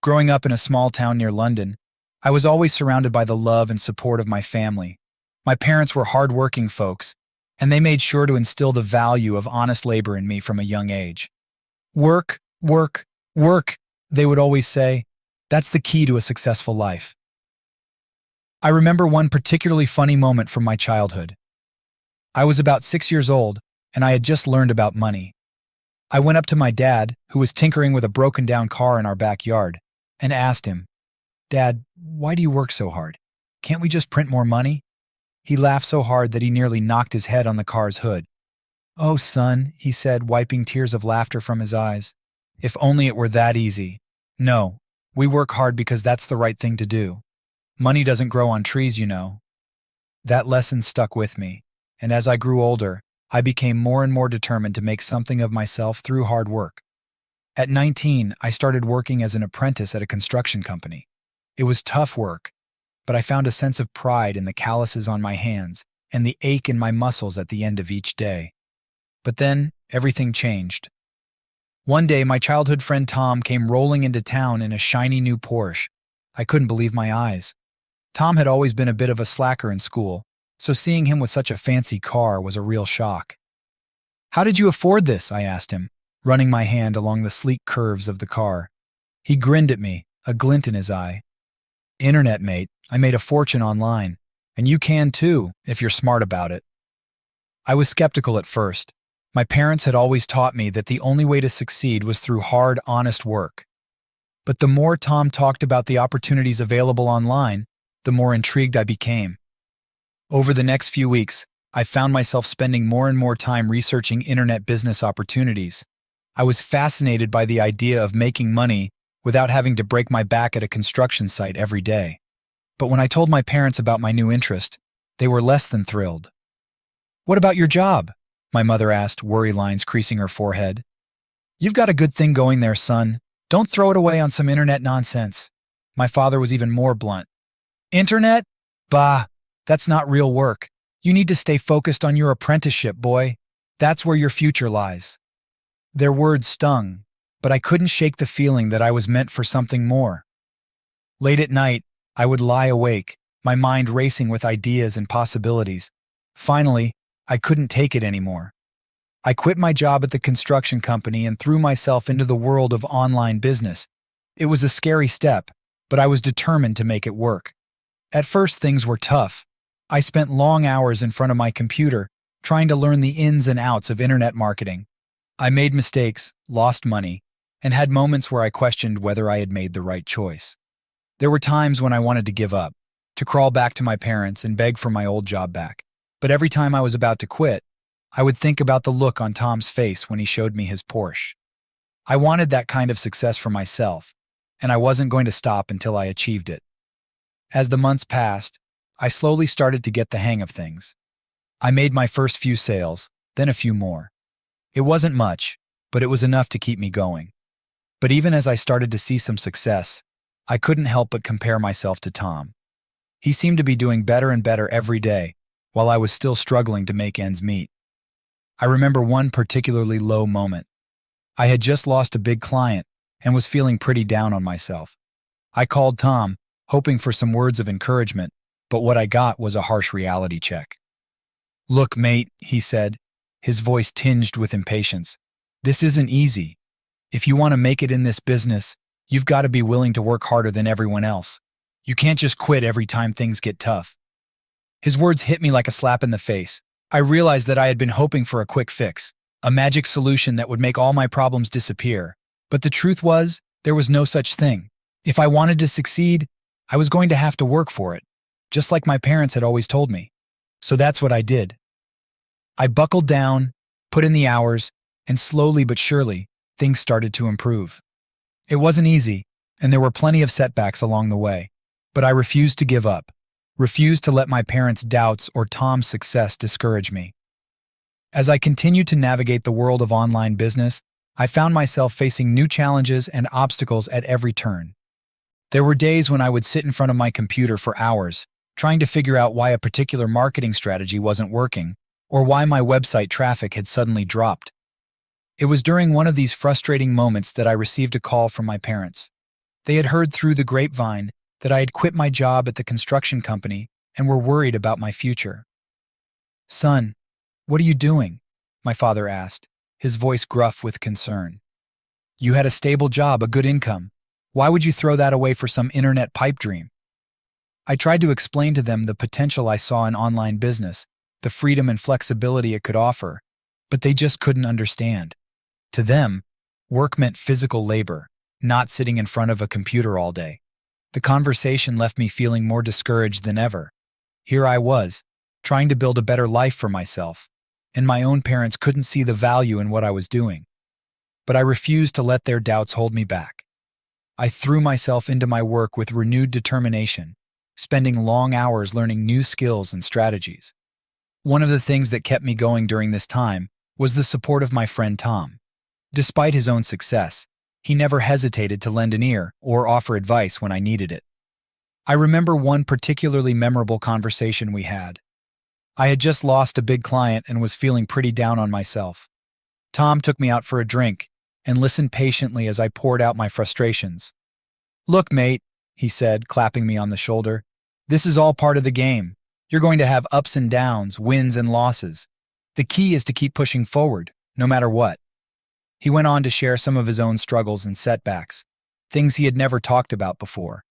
Growing up in a small town near London, I was always surrounded by the love and support of my family. My parents were hardworking folks, and they made sure to instill the value of honest labor in me from a young age. Work, work, work, they would always say. That's the key to a successful life. I remember one particularly funny moment from my childhood. I was about 6 years old, and I had just learned about money. I went up to my dad, who was tinkering with a broken-down car in our backyard, and asked him, "Dad, why do you work so hard? Can't we just print more money?" He laughed so hard that he nearly knocked his head on the car's hood. "Oh, son," he said, wiping tears of laughter from his eyes. "If only it were that easy. No, we work hard because that's the right thing to do. Money doesn't grow on trees, you know." That lesson stuck with me, and as I grew older, I became more and more determined to make something of myself through hard work. At 19, I started working as an apprentice at a construction company. It was tough work, but I found a sense of pride in the calluses on my hands and the ache in my muscles at the end of each day. But then, everything changed. One day, my childhood friend Tom came rolling into town in a shiny new Porsche. I couldn't believe my eyes. Tom had always been a bit of a slacker in school, so seeing him with such a fancy car was a real shock. "How did you afford this?" I asked him, running my hand along the sleek curves of the car. He grinned at me, a glint in his eye. "Internet, mate. I made a fortune online, and you can too, if you're smart about it." I was skeptical at first. My parents had always taught me that the only way to succeed was through hard, honest work. But the more Tom talked about the opportunities available online, the more intrigued I became. Over the next few weeks, I found myself spending more and more time researching internet business opportunities. I was fascinated by the idea of making money without having to break my back at a construction site every day. But when I told my parents about my new interest, they were less than thrilled. "What about your job?" my mother asked, worry lines creasing her forehead. "You've got a good thing going there, son. Don't throw it away on some internet nonsense." My father was even more blunt. "Internet? Bah, that's not real work. You need to stay focused on your apprenticeship, boy. That's where your future lies." Their words stung, but I couldn't shake the feeling that I was meant for something more. Late at night, I would lie awake, my mind racing with ideas and possibilities. Finally, I couldn't take it anymore. I quit my job at the construction company and threw myself into the world of online business. It was a scary step, but I was determined to make it work. At first, things were tough. I spent long hours in front of my computer, trying to learn the ins and outs of internet marketing. I made mistakes, lost money, and had moments where I questioned whether I had made the right choice. There were times when I wanted to give up, to crawl back to my parents and beg for my old job back. But every time I was about to quit, I would think about the look on Tom's face when he showed me his Porsche. I wanted that kind of success for myself, and I wasn't going to stop until I achieved it. As the months passed, I slowly started to get the hang of things. I made my first few sales, then a few more. It wasn't much, but it was enough to keep me going. But even as I started to see some success, I couldn't help but compare myself to Tom. He seemed to be doing better and better every day, while I was still struggling to make ends meet. I remember one particularly low moment. I had just lost a big client and was feeling pretty down on myself. I called Tom, hoping for some words of encouragement, but what I got was a harsh reality check. "Look, mate," he said, his voice tinged with impatience. "This isn't easy. If you want to make it in this business, you've got to be willing to work harder than everyone else. You can't just quit every time things get tough." His words hit me like a slap in the face. I realized that I had been hoping for a quick fix, a magic solution that would make all my problems disappear. But the truth was, there was no such thing. If I wanted to succeed, I was going to have to work for it, just like my parents had always told me. So that's what I did. I buckled down, put in the hours, and slowly but surely, things started to improve. It wasn't easy, and there were plenty of setbacks along the way, but I refused to give up, refused to let my parents' doubts or Tom's success discourage me. As I continued to navigate the world of online business, I found myself facing new challenges and obstacles at every turn. There were days when I would sit in front of my computer for hours, trying to figure out why a particular marketing strategy wasn't working, or why my website traffic had suddenly dropped. It was during one of these frustrating moments that I received a call from my parents. They had heard through the grapevine that I had quit my job at the construction company and were worried about my future. "Son, what are you doing?" my father asked, his voice gruff with concern. "You had a stable job, a good income. Why would you throw that away for some internet pipe dream?" I tried to explain to them the potential I saw in online business, the freedom and flexibility it could offer, but they just couldn't understand. To them, work meant physical labor, not sitting in front of a computer all day. The conversation left me feeling more discouraged than ever. Here I was, trying to build a better life for myself, and my own parents couldn't see the value in what I was doing. But I refused to let their doubts hold me back. I threw myself into my work with renewed determination, spending long hours learning new skills and strategies. One of the things that kept me going during this time was the support of my friend Tom. Despite his own success, he never hesitated to lend an ear or offer advice when I needed it. I remember one particularly memorable conversation we had. I had just lost a big client and was feeling pretty down on myself. Tom took me out for a drink and listened patiently as I poured out my frustrations. "Look, mate," he said, clapping me on the shoulder, "this is all part of the game. You're going to have ups and downs, wins and losses. The key is to keep pushing forward, no matter what." He went on to share some of his own struggles and setbacks, things he had never talked about before.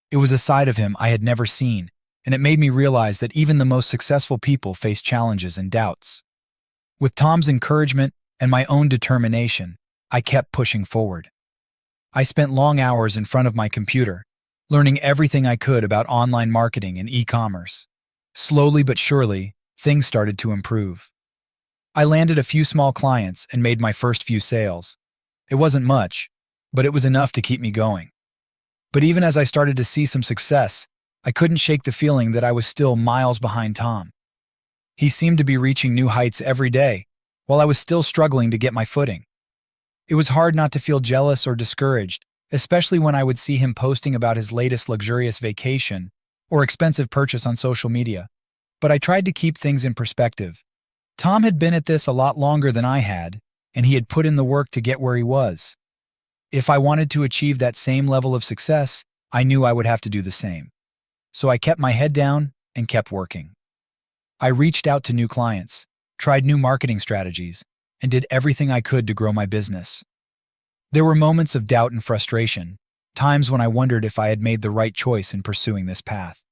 It was a side of him I had never seen, and it made me realize that even the most successful people face challenges and doubts. With Tom's encouragement and my own determination, I kept pushing forward. I spent long hours in front of my computer, learning everything I could about online marketing and e-commerce. Slowly but surely, things started to improve. I landed a few small clients and made my first few sales. It wasn't much, but it was enough to keep me going. But even as I started to see some success, I couldn't shake the feeling that I was still miles behind Tom. He seemed to be reaching new heights every day, while I was still struggling to get my footing. It was hard not to feel jealous or discouraged, especially when I would see him posting about his latest luxurious vacation or expensive purchase on social media. But I tried to keep things in perspective. Tom had been at this a lot longer than I had, and he had put in the work to get where he was. If I wanted to achieve that same level of success, I knew I would have to do the same. So I kept my head down and kept working. I reached out to new clients, tried new marketing strategies, and did everything I could to grow my business. There were moments of doubt and frustration, times when I wondered if I had made the right choice in pursuing this path.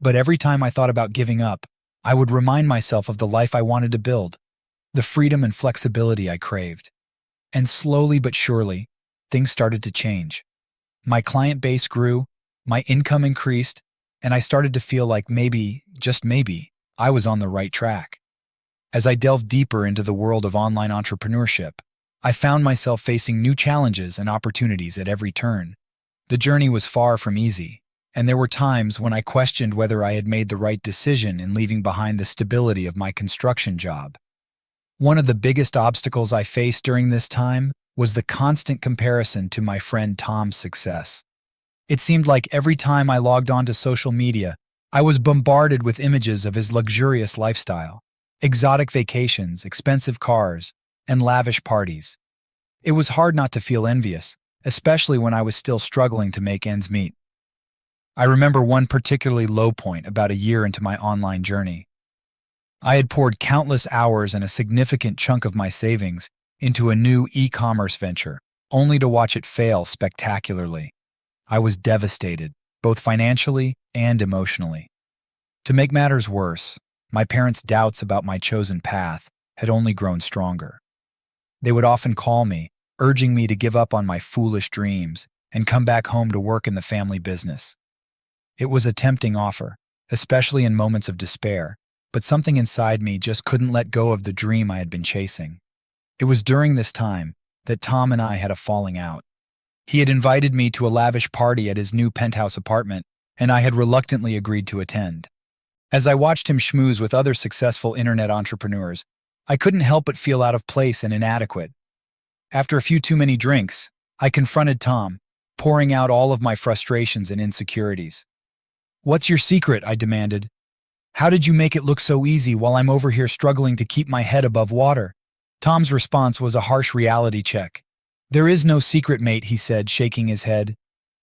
But every time I thought about giving up, I would remind myself of the life I wanted to build, the freedom and flexibility I craved. And slowly but surely, things started to change. My client base grew, my income increased, and I started to feel like maybe, just maybe, I was on the right track. As I delved deeper into the world of online entrepreneurship, I found myself facing new challenges and opportunities at every turn. The journey was far from easy, and there were times when I questioned whether I had made the right decision in leaving behind the stability of my construction job. One of the biggest obstacles I faced during this time was the constant comparison to my friend Tom's success. It seemed like every time I logged onto social media, I was bombarded with images of his luxurious lifestyle, exotic vacations, expensive cars, and lavish parties. It was hard not to feel envious, especially when I was still struggling to make ends meet. I remember one particularly low point about a year into my online journey. I had poured countless hours and a significant chunk of my savings into a new e-commerce venture, only to watch it fail spectacularly. I was devastated, both financially and emotionally. To make matters worse, my parents' doubts about my chosen path had only grown stronger. They would often call me, urging me to give up on my foolish dreams and come back home to work in the family business. It was a tempting offer, especially in moments of despair, but something inside me just couldn't let go of the dream I had been chasing. It was during this time that Tom and I had a falling out. He had invited me to a lavish party at his new penthouse apartment, and I had reluctantly agreed to attend. As I watched him schmooze with other successful internet entrepreneurs, I couldn't help but feel out of place and inadequate. After a few too many drinks, I confronted Tom, pouring out all of my frustrations and insecurities. "What's your secret?" I demanded. "How did you make it look so easy while I'm over here struggling to keep my head above water?" Tom's response was a harsh reality check. "There is no secret, mate," he said, shaking his head.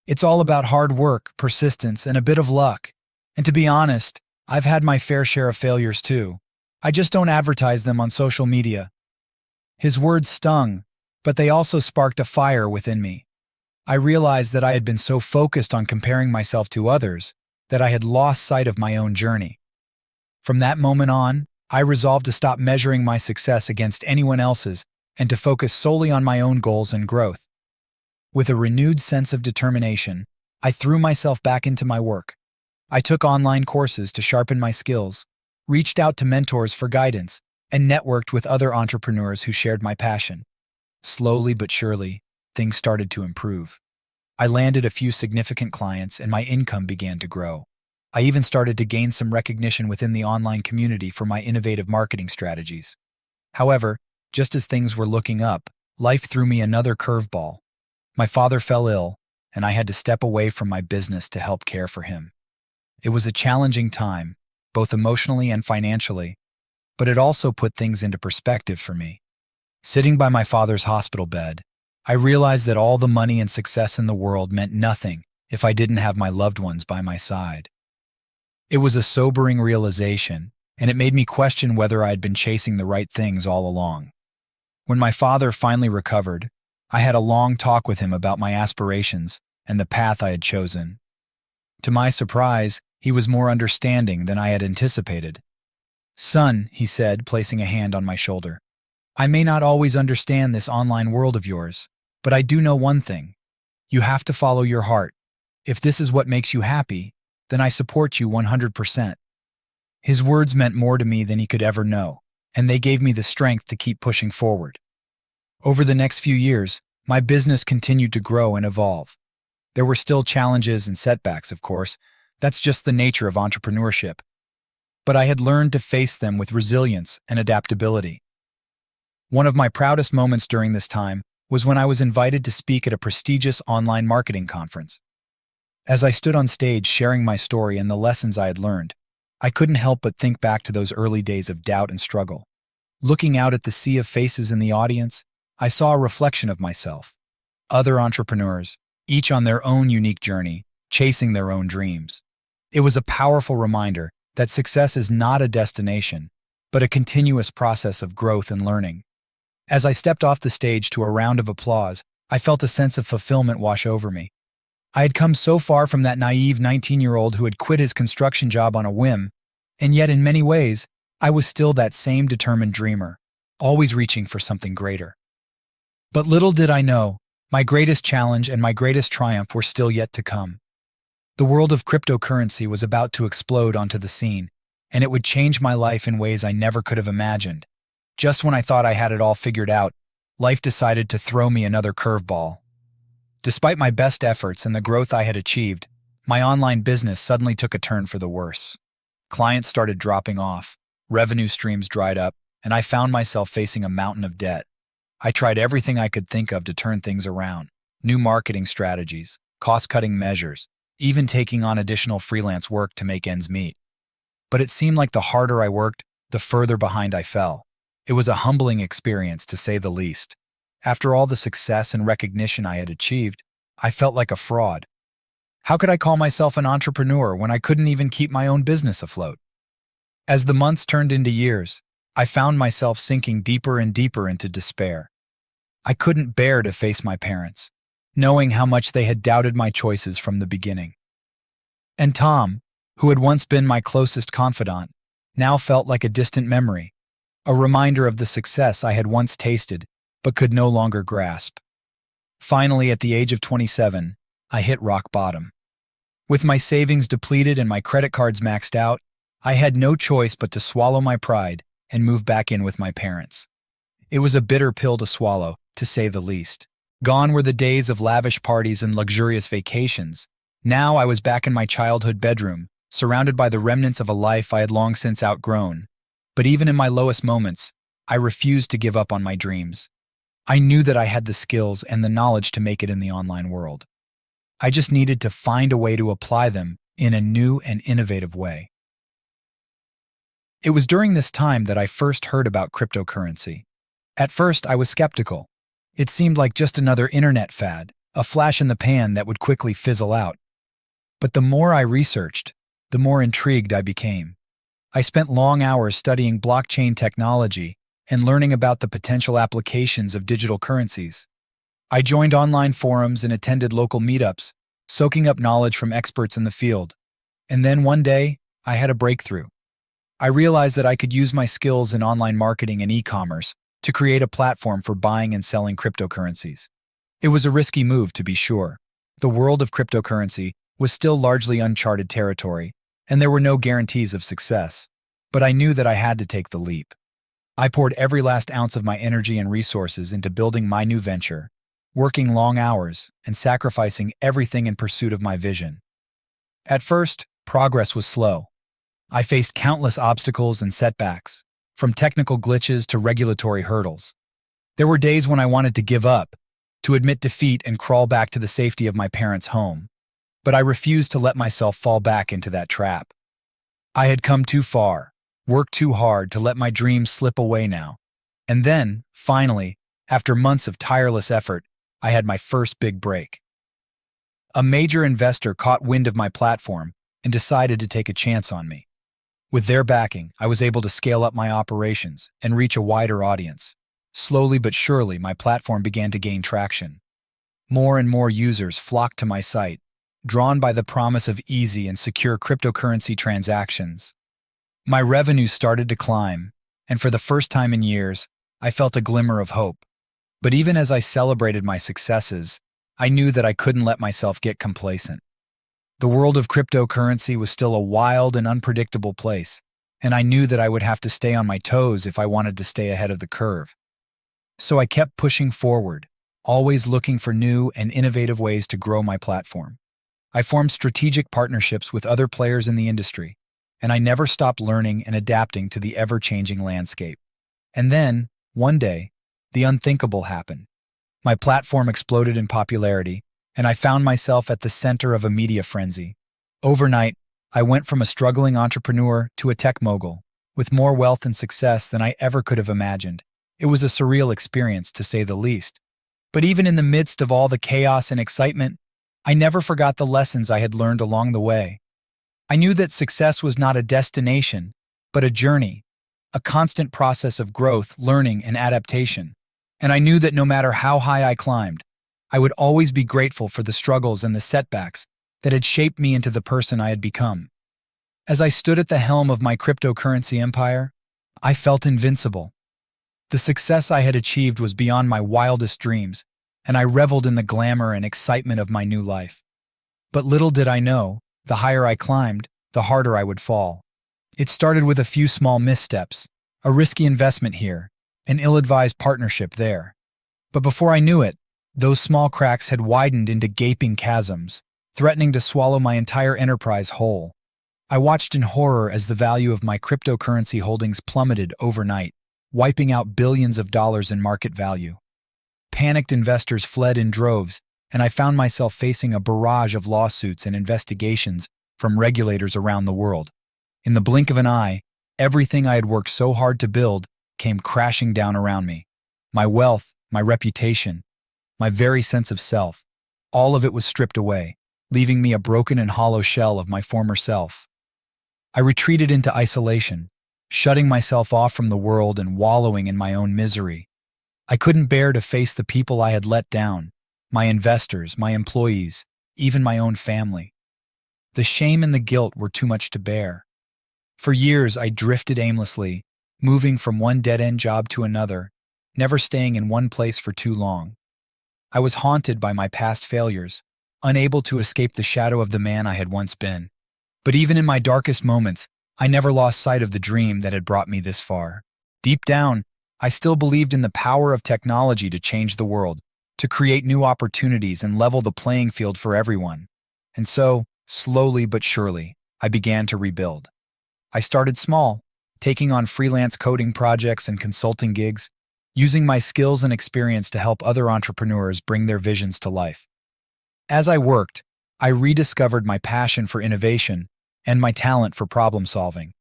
It's all about hard work, persistence, and a bit of luck. And to be honest, I've had my fair share of failures too. I just don't advertise them on social media. His words stung, but they also sparked a fire within me. I realized that I had been so focused on comparing myself to others that I had lost sight of my own journey. From that moment on, I resolved to stop measuring my success against anyone else's and to focus solely on my own goals and growth. With a renewed sense of determination, I threw myself back into my work. I took online courses to sharpen my skills, reached out to mentors for guidance, and networked with other entrepreneurs who shared my passion. Slowly but surely, things started to improve. I landed a few significant clients and my income began to grow. I even started to gain some recognition within the online community for my innovative marketing strategies. However, just as things were looking up, life threw me another curveball. My father fell ill, and I had to step away from my business to help care for him. It was a challenging time, both emotionally and financially, but it also put things into perspective for me. Sitting by my father's hospital bed, I realized that all the money and success in the world meant nothing if I didn't have my loved ones by my side. It was a sobering realization, and it made me question whether I had been chasing the right things all along. When my father finally recovered, I had a long talk with him about my aspirations and the path I had chosen. To my surprise, he was more understanding than I had anticipated. "Son," he said, placing a hand on my shoulder, "I may not always understand this online world of yours, but I do know one thing. You have to follow your heart. If this is what makes you happy, then I support you 100%. His words meant more to me than he could ever know, and they gave me the strength to keep pushing forward. Over the next few years, my business continued to grow and evolve. There were still challenges and setbacks, of course. That's just the nature of entrepreneurship. But I had learned to face them with resilience and adaptability. One of my proudest moments during this time was when I was invited to speak at a prestigious online marketing conference. As I stood on stage sharing my story and the lessons I had learned, I couldn't help but think back to those early days of doubt and struggle. Looking out at the sea of faces in the audience, I saw a reflection of myself. Other entrepreneurs, each on their own unique journey, chasing their own dreams. It was a powerful reminder that success is not a destination, but a continuous process of growth and learning. As I stepped off the stage to a round of applause, I felt a sense of fulfillment wash over me. I had come so far from that naive 19-year-old who had quit his construction job on a whim, and yet in many ways, I was still that same determined dreamer, always reaching for something greater. But little did I know, my greatest challenge and my greatest triumph were still yet to come. The world of cryptocurrency was about to explode onto the scene, and it would change my life in ways I never could have imagined. Just when I thought I had it all figured out, life decided to throw me another curveball. Despite my best efforts and the growth I had achieved, my online business suddenly took a turn for the worse. Clients started dropping off, revenue streams dried up, and I found myself facing a mountain of debt. I tried everything I could think of to turn things around: new marketing strategies, cost-cutting measures, even taking on additional freelance work to make ends meet. But it seemed like the harder I worked, the further behind I fell. It was a humbling experience, to say the least. After all the success and recognition I had achieved, I felt like a fraud. How could I call myself an entrepreneur when I couldn't even keep my own business afloat? As the months turned into years, I found myself sinking deeper and deeper into despair. I couldn't bear to face my parents, knowing how much they had doubted my choices from the beginning. And Tom, who had once been my closest confidant, now felt like a distant memory, a reminder of the success I had once tasted but could no longer grasp. Finally, at the age of 27, I hit rock bottom. With my savings depleted and my credit cards maxed out, I had no choice but to swallow my pride and move back in with my parents. It was a bitter pill to swallow, to say the least. Gone were the days of lavish parties and luxurious vacations. Now I was back in my childhood bedroom, surrounded by the remnants of a life I had long since outgrown. But even in my lowest moments, I refused to give up on my dreams. I knew that I had the skills and the knowledge to make it in the online world. I just needed to find a way to apply them in a new and innovative way. It was during this time that I first heard about cryptocurrency. At first, I was skeptical. It seemed like just another internet fad, a flash in the pan that would quickly fizzle out. But the more I researched, the more intrigued I became. I spent long hours studying blockchain technology and learning about the potential applications of digital currencies. I joined online forums and attended local meetups, soaking up knowledge from experts in the field. And then one day, I had a breakthrough. I realized that I could use my skills in online marketing and e-commerce to create a platform for buying and selling cryptocurrencies. It was a risky move, to be sure. The world of cryptocurrency was still largely uncharted territory, and there were no guarantees of success. But I knew that I had to take the leap. I poured every last ounce of my energy and resources into building my new venture, working long hours and sacrificing everything in pursuit of my vision. At first, progress was slow. I faced countless obstacles and setbacks, from technical glitches to regulatory hurdles. There were days when I wanted to give up, to admit defeat and crawl back to the safety of my parents' home. But I refused to let myself fall back into that trap. I had come too far, worked too hard to let my dreams slip away now. And then, finally, after months of tireless effort, I had my first big break. A major investor caught wind of my platform and decided to take a chance on me. With their backing, I was able to scale up my operations and reach a wider audience. Slowly but surely, my platform began to gain traction. More and more users flocked to my site, drawn by the promise of easy and secure cryptocurrency transactions. My revenue started to climb, and for the first time in years, I felt a glimmer of hope. But even as I celebrated my successes, I knew that I couldn't let myself get complacent. The world of cryptocurrency was still a wild and unpredictable place, and I knew that I would have to stay on my toes if I wanted to stay ahead of the curve. So I kept pushing forward, always looking for new and innovative ways to grow my platform. I formed strategic partnerships with other players in the industry, and I never stopped learning and adapting to the ever-changing landscape. And then, one day, the unthinkable happened. My platform exploded in popularity, and I found myself at the center of a media frenzy. Overnight, I went from a struggling entrepreneur to a tech mogul, with more wealth and success than I ever could have imagined. It was a surreal experience, to say the least. But even in the midst of all the chaos and excitement, I never forgot the lessons I had learned along the way. I knew that success was not a destination, but a journey, a constant process of growth, learning, and adaptation. And I knew that no matter how high I climbed, I would always be grateful for the struggles and the setbacks that had shaped me into the person I had become. As I stood at the helm of my cryptocurrency empire, I felt invincible. The success I had achieved was beyond my wildest dreams, and I reveled in the glamour and excitement of my new life. But little did I know, the higher I climbed, the harder I would fall. It started with a few small missteps, a risky investment here, an ill-advised partnership there. But before I knew it, those small cracks had widened into gaping chasms, threatening to swallow my entire enterprise whole. I watched in horror as the value of my cryptocurrency holdings plummeted overnight, wiping out billions of dollars in market value. Panicked investors fled in droves, and I found myself facing a barrage of lawsuits and investigations from regulators around the world. In the blink of an eye, everything I had worked so hard to build came crashing down around me. My wealth, my reputation, my very sense of self, all of it was stripped away, leaving me a broken and hollow shell of my former self. I retreated into isolation, shutting myself off from the world and wallowing in my own misery. I couldn't bear to face the people I had let down, my investors, my employees, even my own family. The shame and the guilt were too much to bear. For years, I drifted aimlessly, moving from one dead-end job to another, never staying in one place for too long. I was haunted by my past failures, unable to escape the shadow of the man I had once been. But even in my darkest moments, I never lost sight of the dream that had brought me this far. Deep down, I still believed in the power of technology to change the world, to create new opportunities and level the playing field for everyone. And so, slowly but surely, I began to rebuild. I started small, taking on freelance coding projects and consulting gigs, using my skills and experience to help other entrepreneurs bring their visions to life. As I worked, I rediscovered my passion for innovation and my talent for problem solving.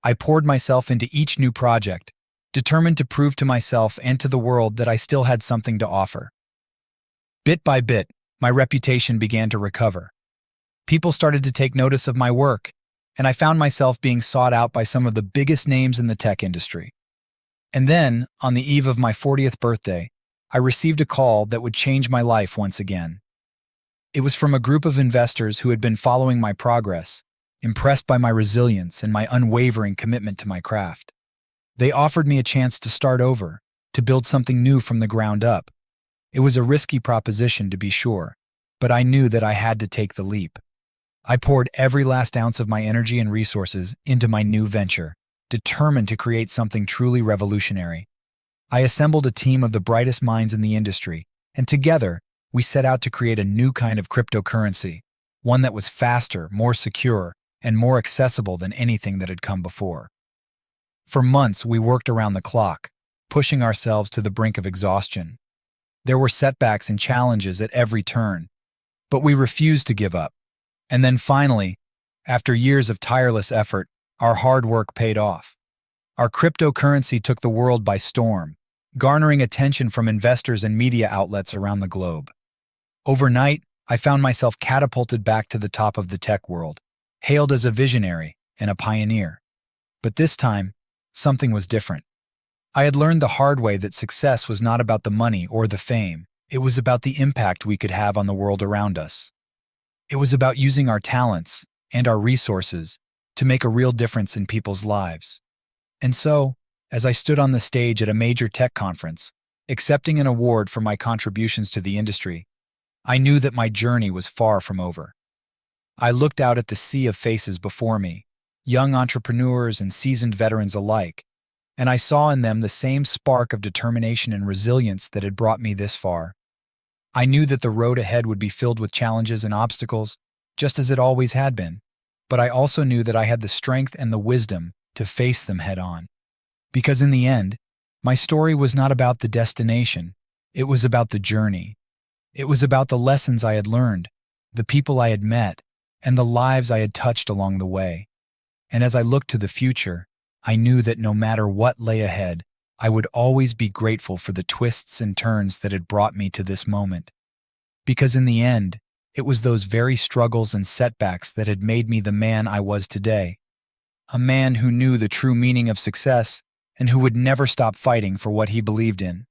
I poured myself into each new project, determined to prove to myself and to the world that I still had something to offer. Bit by bit, my reputation began to recover. People started to take notice of my work, and I found myself being sought out by some of the biggest names in the tech industry. And then, on the eve of my 40th birthday, I received a call that would change my life once again. It was from a group of investors who had been following my progress, impressed by my resilience and my unwavering commitment to my craft. They offered me a chance to start over, to build something new from the ground up. It was a risky proposition, to be sure, but I knew that I had to take the leap. I poured every last ounce of my energy and resources into my new venture, determined to create something truly revolutionary. I assembled a team of the brightest minds in the industry, and together, we set out to create a new kind of cryptocurrency, one that was faster, more secure, and more accessible than anything that had come before. For months, we worked around the clock, pushing ourselves to the brink of exhaustion. There were setbacks and challenges at every turn, but we refused to give up. And then finally, after years of tireless effort, our hard work paid off. Our cryptocurrency took the world by storm, garnering attention from investors and media outlets around the globe. Overnight, I found myself catapulted back to the top of the tech world, hailed as a visionary and a pioneer. But this time, something was different. I had learned the hard way that success was not about the money or the fame. It was about the impact we could have on the world around us. It was about using our talents and our resources to make a real difference in people's lives. And so, as I stood on the stage at a major tech conference, accepting an award for my contributions to the industry, I knew that my journey was far from over. I looked out at the sea of faces before me, young entrepreneurs and seasoned veterans alike, and I saw in them the same spark of determination and resilience that had brought me this far. I knew that the road ahead would be filled with challenges and obstacles, just as it always had been, but I also knew that I had the strength and the wisdom to face them head on. Because in the end, my story was not about the destination, it was about the journey. It was about the lessons I had learned, the people I had met, and the lives I had touched along the way. And as I looked to the future, I knew that no matter what lay ahead, I would always be grateful for the twists and turns that had brought me to this moment. Because in the end, it was those very struggles and setbacks that had made me the man I was today. A man who knew the true meaning of success and who would never stop fighting for what he believed in.